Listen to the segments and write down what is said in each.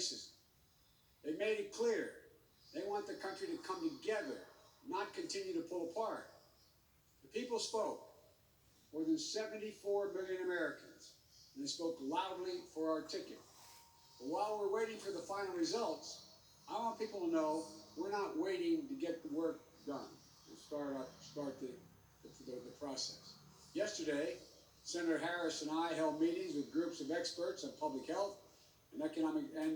racism. They made it clear they want the country to come together, not continue to pull apart. The people spoke, more than 74 million Americans, and they spoke loudly for our ticket. But while we're waiting for the final results, I want people to know we're not waiting to get the work done and start the process. Yesterday, Senator Harris and I held meetings with groups of experts on public health and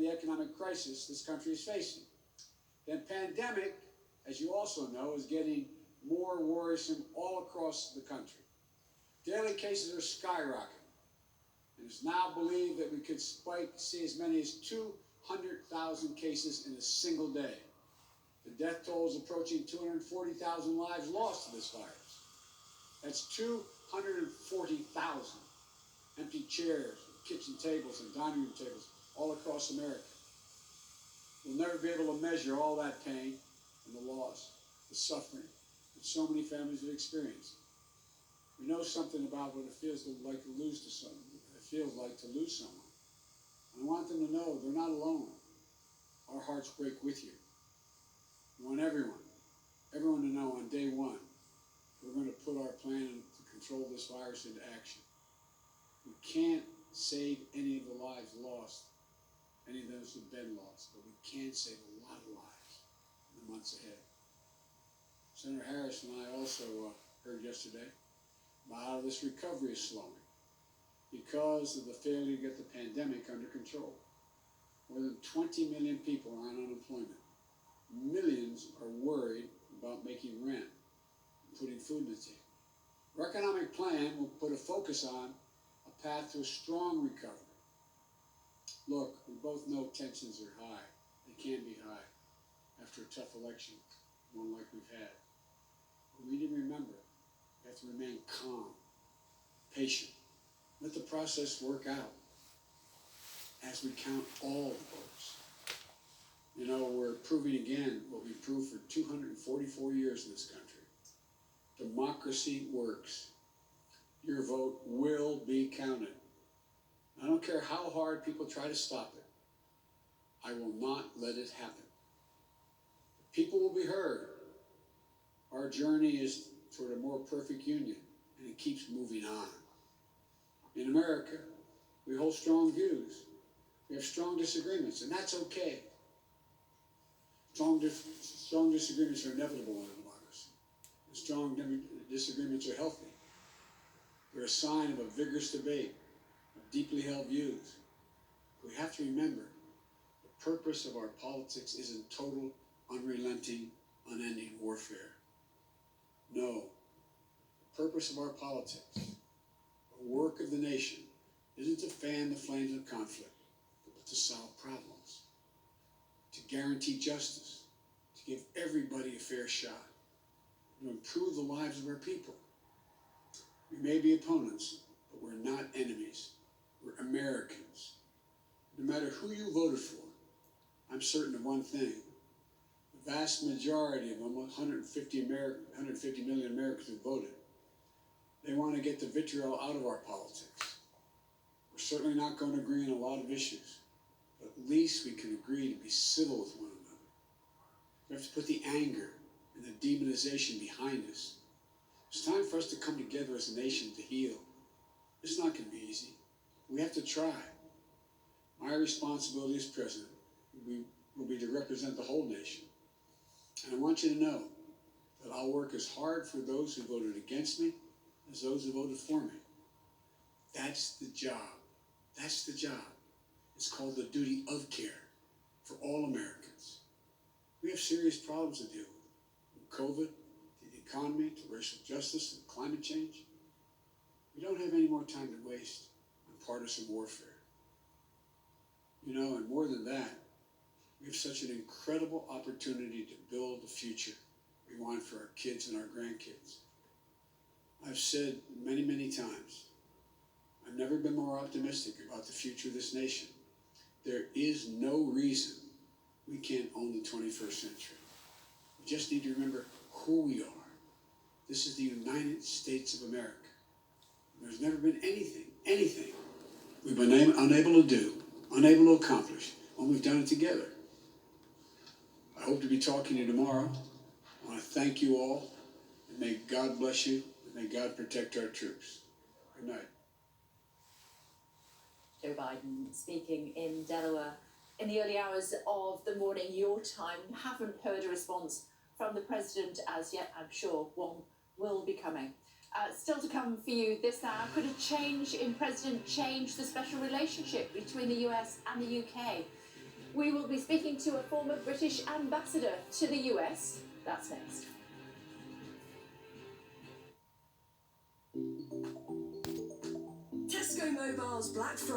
the economic crisis this country is facing. The pandemic, as you also know, is getting more worrisome all across the country. Daily cases are skyrocketing, and it's now believed that we could see as many as 200,000 cases in a single day. The death toll is approaching 240,000 lives lost to this virus. That's 240,000 empty chairs, kitchen tables, and dining room tables all across America. We'll never be able to measure all that pain and the loss, the suffering that so many families have experienced. We know something about what it feels like to lose someone. And I want them to know they're not alone. Our hearts break with you. We want everyone to know on day one, we're going to put our plan to control this virus into action. We can't save any of the lives lost, any of those who've been lost, but we can save a lot of lives in the months ahead. Senator Harris and I also heard yesterday about how this recovery is slowing because of the failure to get the pandemic under control. More than 20 million people are on unemployment. Millions are worried about making rent and putting food on the table. Our economic plan will put a focus on a path to a strong recovery. Look, we both know tensions are high. They can be high after a tough election, one like we've had. But we need to remember, we have to remain calm, patient. Let the process work out as we count all the votes. You know, we're proving again what we've proved for 244 years in this country. Democracy works. Your vote will be counted. I don't care how hard people try to stop it. I will not let it happen. People will be heard. Our journey is toward a more perfect union, and it keeps moving on. In America, we hold strong views. We have strong disagreements, and that's okay. Strong disagreements are inevitable in a democracy. And strong disagreements are healthy. They're a sign of a vigorous debate, of deeply held views. We have to remember, the purpose of our politics isn't total, unrelenting, unending warfare. No, the purpose of our politics, the work of the nation, isn't to fan the flames of conflict, but to solve problems, to guarantee justice, to give everybody a fair shot, to improve the lives of our people. We may be opponents, but we're not enemies. We're Americans. No matter who you voted for, I'm certain of one thing. The vast majority of almost 150 million Americans who voted, they want to get the vitriol out of our politics. We're certainly not going to agree on a lot of issues, but at least we can agree to be civil with one another. We have to put the anger and the demonization behind us. It's time for us to come together as a nation to heal. It's not going to be easy. We have to try. My responsibility as president will be to represent the whole nation. And I want you to know that I'll work as hard for those who voted against me as those who voted for me. That's the job. That's the job. It's called the duty of care for all Americans. We have serious problems to deal with. From COVID, to the economy, to racial justice, and climate change. We don't have any more time to waste on partisan warfare. You know, and more than that, we have such an incredible opportunity to build the future we want for our kids and our grandkids. I've said many, many times, I've never been more optimistic about the future of this nation. There is no reason we can't own the 21st century. We just need to remember who we are. This is the United States of America. There's never been anything we've been unable to do, unable to accomplish, when we've done it together. I hope to be talking to you tomorrow. I want to thank you all, and may God bless you, and may God protect our troops. Good night. Joe Biden speaking in Delaware in the early hours of the morning, your time. Haven't heard a response from the president as yet. I'm sure one will be coming. Still to come for you this hour. Could a change in president change the special relationship between the US and the UK? We will be speaking to a former British ambassador to the US. That's next. Tesco Mobile's Black Friday